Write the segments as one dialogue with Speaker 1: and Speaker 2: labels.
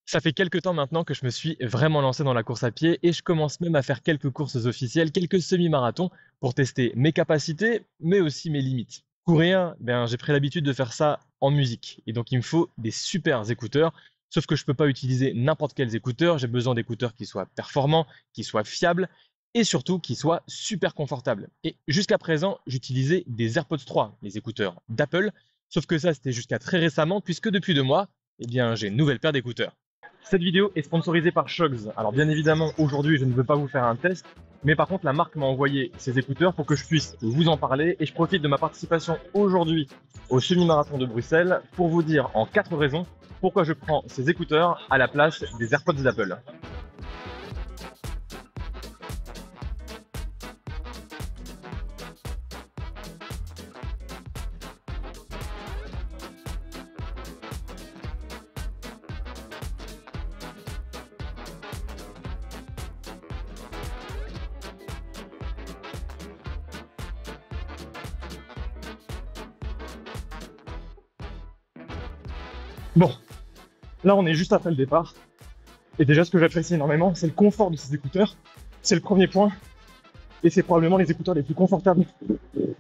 Speaker 1: Ça fait quelques temps maintenant que je me suis vraiment lancé dans la course à pied et je commence même à faire quelques courses officielles, quelques semi-marathons pour tester mes capacités, mais aussi mes limites. Courir, j'ai pris l'habitude de faire ça en musique et donc il me faut des super écouteurs. Sauf que je ne peux pas utiliser n'importe quels écouteurs, j'ai besoin d'écouteurs qui soient performants, qui soient fiables et surtout qui soient super confortables. Et jusqu'à présent, j'utilisais des AirPods 3, les écouteurs d'Apple, sauf que ça c'était jusqu'à très récemment puisque depuis 2 mois, j'ai une nouvelle paire d'écouteurs. Cette vidéo est sponsorisée par Shogs. Alors bien évidemment, aujourd'hui, je ne veux pas vous faire un test, mais par contre, la marque m'a envoyé ces écouteurs pour que je puisse vous en parler et je profite de ma participation aujourd'hui au semi-marathon de Bruxelles pour vous dire en 4 raisons pourquoi je prends ces écouteurs à la place des AirPods d'Apple. Bon, là on est juste après le départ et déjà ce que j'apprécie énormément, c'est le confort de ces écouteurs. C'est le premier point et c'est probablement les écouteurs les plus confortables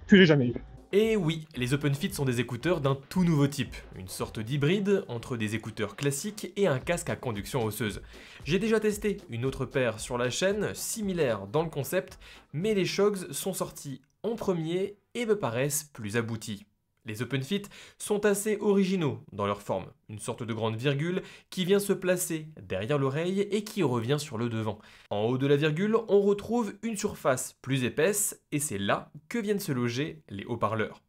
Speaker 1: que j'ai jamais eu.
Speaker 2: Et oui, les OpenFit sont des écouteurs d'un tout nouveau type, une sorte d'hybride entre des écouteurs classiques et un casque à conduction osseuse. J'ai déjà testé une autre paire sur la chaîne, similaire dans le concept, mais les Shogs sont sortis en premier et me paraissent plus aboutis. Les OpenFit sont assez originaux dans leur forme, une sorte de grande virgule qui vient se placer derrière l'oreille et qui revient sur le devant. En haut de la virgule, on retrouve une surface plus épaisse et c'est là que viennent se loger les haut-parleurs.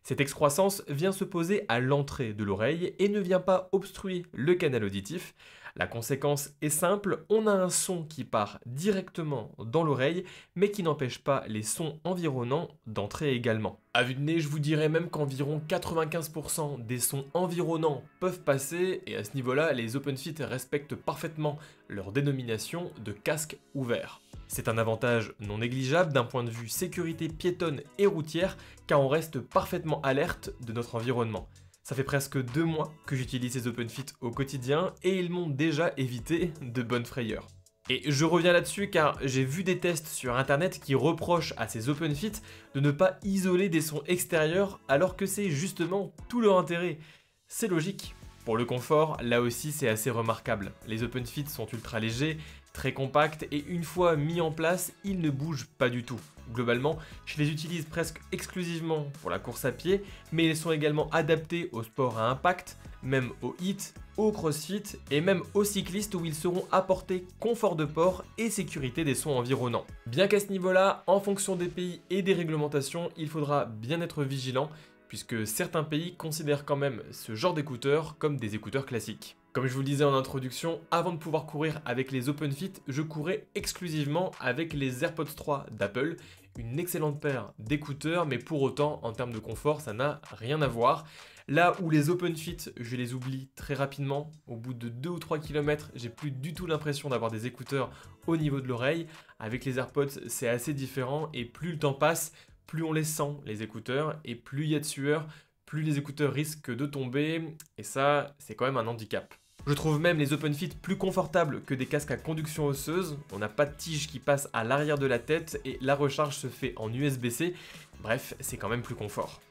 Speaker 2: Cette excroissance vient se poser à l'entrée de l'oreille et ne vient pas obstruer le canal auditif. La conséquence est simple, on a un son qui part directement dans l'oreille, mais qui n'empêche pas les sons environnants d'entrer également. À vue de nez, je vous dirais même qu'environ 95% des sons environnants peuvent passer, et à ce niveau-là, les OpenFit respectent parfaitement leur dénomination de casque ouvert. C'est un avantage non négligeable d'un point de vue sécurité piétonne et routière, car on reste parfaitement alerte de notre environnement. Ça fait presque 2 mois que j'utilise ces OpenFit au quotidien et ils m'ont déjà évité de bonnes frayeurs. Et je reviens là-dessus car j'ai vu des tests sur internet qui reprochent à ces OpenFit de ne pas isoler des sons extérieurs alors que c'est justement tout leur intérêt. C'est logique. Pour le confort, là aussi c'est assez remarquable. Les OpenFit sont ultra légers, très compacts et une fois mis en place, ils ne bougent pas du tout. Globalement, je les utilise presque exclusivement pour la course à pied, mais ils sont également adaptés au sport à impact, même au HIIT, au crossfit et même aux cyclistes où ils seront apportés confort de port et sécurité des sons environnants. Bien qu'à ce niveau-là, en fonction des pays et des réglementations, il faudra bien être vigilant puisque certains pays considèrent quand même ce genre d'écouteurs comme des écouteurs classiques. Comme je vous le disais en introduction, avant de pouvoir courir avec les OpenFit, je courais exclusivement avec les AirPods 3 d'Apple, une excellente paire d'écouteurs, mais pour autant, en termes de confort, ça n'a rien à voir. Là où les OpenFit, je les oublie très rapidement, au bout de 2 ou 3 km, j'ai plus du tout l'impression d'avoir des écouteurs au niveau de l'oreille. Avec les AirPods, c'est assez différent et plus le temps passe, plus on les sent, les écouteurs, et plus il y a de sueur, plus les écouteurs risquent de tomber, et ça, c'est quand même un handicap. Je trouve même les OpenFit plus confortables que des casques à conduction osseuse, on n'a pas de tige qui passe à l'arrière de la tête et la recharge se fait en USB-C, bref, c'est quand même plus confort.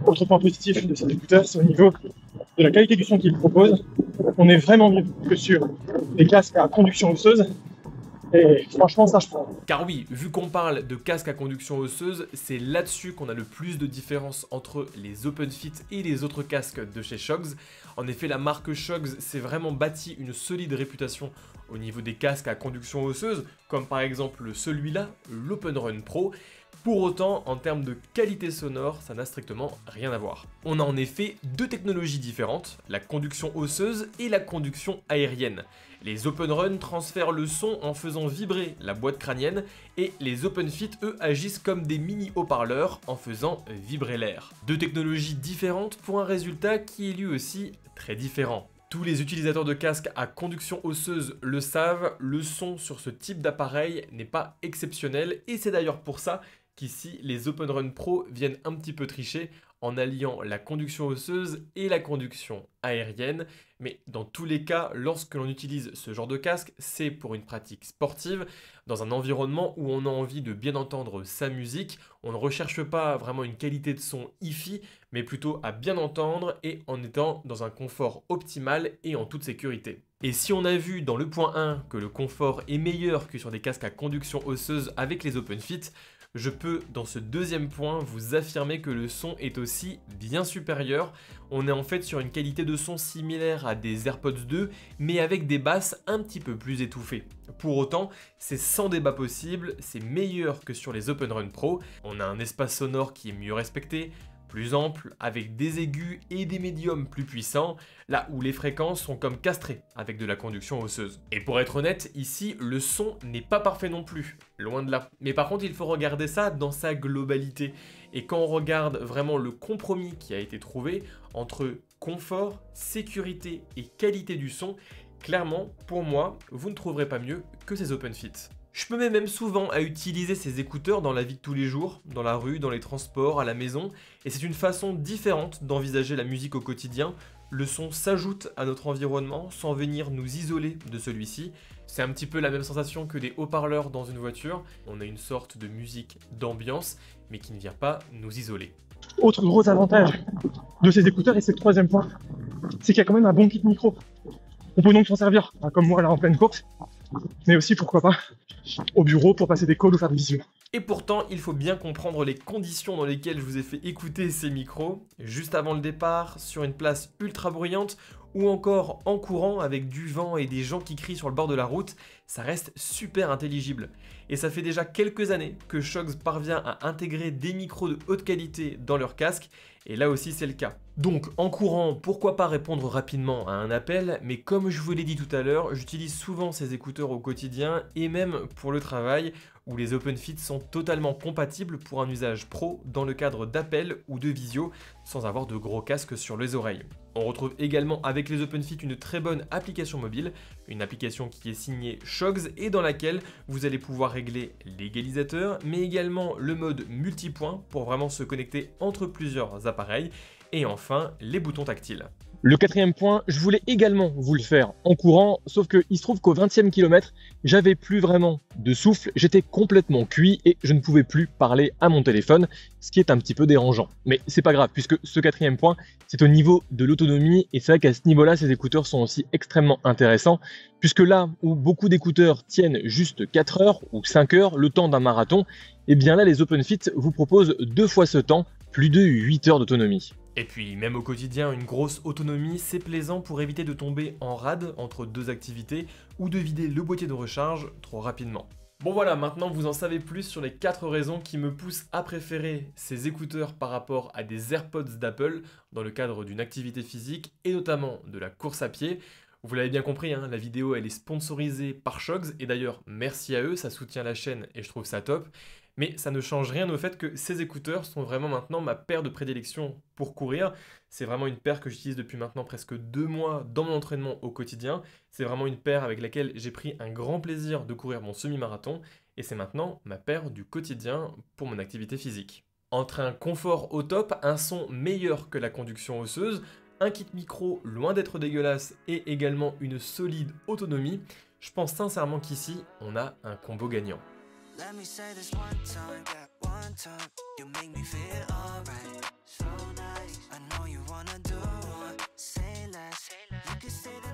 Speaker 3: Autre point positif de cet écouteur, c'est au niveau de la qualité du son qu'il propose. On est vraiment mieux que sur les casques à conduction osseuse. Et franchement, ça je prends.
Speaker 2: Car oui, vu qu'on parle de casque à conduction osseuse, c'est là-dessus qu'on a le plus de différence entre les OpenFit et les autres casques de chez Shogs. En effet, la marque Shogs s'est vraiment bâtie une solide réputation au niveau des casques à conduction osseuse, comme par exemple celui-là, l'OpenRun Pro. Pour autant, en termes de qualité sonore, ça n'a strictement rien à voir. On a en effet deux technologies différentes, la conduction osseuse et la conduction aérienne. Les OpenRun transfèrent le son en faisant vibrer la boîte crânienne et les OpenFit, eux, agissent comme des mini haut-parleurs en faisant vibrer l'air. Deux technologies différentes pour un résultat qui est lui aussi très différent. Tous les utilisateurs de casques à conduction osseuse le savent, le son sur ce type d'appareil n'est pas exceptionnel et c'est d'ailleurs pour ça qu'ici les OpenRun Pro viennent un petit peu tricher en alliant la conduction osseuse et la conduction aérienne. Mais dans tous les cas, lorsque l'on utilise ce genre de casque, c'est pour une pratique sportive, dans un environnement où on a envie de bien entendre sa musique. On ne recherche pas vraiment une qualité de son hi-fi, mais plutôt à bien entendre et en étant dans un confort optimal et en toute sécurité. Et si on a vu dans le point 1 que le confort est meilleur que sur des casques à conduction osseuse avec les OpenFit, je peux dans ce deuxième point vous affirmer que le son est aussi bien supérieur. On est en fait sur une qualité de son similaire à des AirPods 2, mais avec des basses un petit peu plus étouffées. Pour autant, c'est sans débat possible, c'est meilleur que sur les OpenRun Pro. On a un espace sonore qui est mieux respecté, plus ample, avec des aigus et des médiums plus puissants, là où les fréquences sont comme castrées avec de la conduction osseuse. Et pour être honnête, ici, le son n'est pas parfait non plus, loin de là. Mais par contre, il faut regarder ça dans sa globalité. Et quand on regarde vraiment le compromis qui a été trouvé entre confort, sécurité et qualité du son, clairement, pour moi, vous ne trouverez pas mieux que ces OpenFit. Je me mets même souvent à utiliser ces écouteurs dans la vie de tous les jours, dans la rue, dans les transports, à la maison, et c'est une façon différente d'envisager la musique au quotidien. Le son s'ajoute à notre environnement sans venir nous isoler de celui-ci. C'est un petit peu la même sensation que des haut-parleurs dans une voiture. On a une sorte de musique d'ambiance, mais qui ne vient pas nous isoler.
Speaker 3: Autre gros avantage de ces écouteurs, et c'est le troisième point, c'est qu'il y a quand même un bon kit micro. On peut donc s'en servir, comme moi là en pleine course, mais aussi pourquoi pas au bureau pour passer des calls ou faire des visios.
Speaker 2: Et pourtant, il faut bien comprendre les conditions dans lesquelles je vous ai fait écouter ces micros, juste avant le départ, sur une place ultra bruyante, ou encore en courant avec du vent et des gens qui crient sur le bord de la route, ça reste super intelligible. Et ça fait déjà quelques années que Shogz parvient à intégrer des micros de haute qualité dans leur casque, et là aussi c'est le cas. Donc en courant, pourquoi pas répondre rapidement à un appel, mais comme je vous l'ai dit tout à l'heure, j'utilise souvent ces écouteurs au quotidien et même pour le travail, où les OpenFit sont totalement compatibles pour un usage pro dans le cadre d'appels ou de visio, sans avoir de gros casques sur les oreilles. On retrouve également avec les OpenFit une très bonne application mobile, une application qui est signée Shogz et dans laquelle vous allez pouvoir régler l'égalisateur, mais également le mode multipoint pour vraiment se connecter entre plusieurs appareils, et enfin les boutons tactiles.
Speaker 1: Le quatrième point, je voulais également vous le faire en courant, sauf qu'il se trouve qu'au 20e kilomètre, j'avais plus vraiment de souffle, j'étais complètement cuit et je ne pouvais plus parler à mon téléphone, ce qui est un petit peu dérangeant. Mais c'est pas grave, puisque ce quatrième point, c'est au niveau de l'autonomie, et c'est vrai qu'à ce niveau-là, ces écouteurs sont aussi extrêmement intéressants, puisque là où beaucoup d'écouteurs tiennent juste 4 heures ou 5 heures, le temps d'un marathon, et bien là, les OpenFit vous proposent 2 fois ce temps, plus de 8 heures d'autonomie.
Speaker 2: Et puis même au quotidien, une grosse autonomie, c'est plaisant pour éviter de tomber en rade entre deux activités ou de vider le boîtier de recharge trop rapidement. Bon voilà, maintenant vous en savez plus sur les 4 raisons qui me poussent à préférer ces écouteurs par rapport à des AirPods d'Apple dans le cadre d'une activité physique et notamment de la course à pied. Vous l'avez bien compris, hein, la vidéo elle est sponsorisée par Shogz et d'ailleurs merci à eux, ça soutient la chaîne et je trouve ça top. Mais ça ne change rien au fait que ces écouteurs sont vraiment maintenant ma paire de prédilection pour courir. C'est vraiment une paire que j'utilise depuis maintenant presque 2 mois dans mon entraînement au quotidien. C'est vraiment une paire avec laquelle j'ai pris un grand plaisir de courir mon semi-marathon. Et c'est maintenant ma paire du quotidien pour mon activité physique. Entre un confort au top, un son meilleur que la conduction osseuse, un kit micro loin d'être dégueulasse et également une solide autonomie, je pense sincèrement qu'ici, on a un combo gagnant. Let me say this one time, that one time, you make me feel alright, so nice. I know you wanna do more, say less, you can say that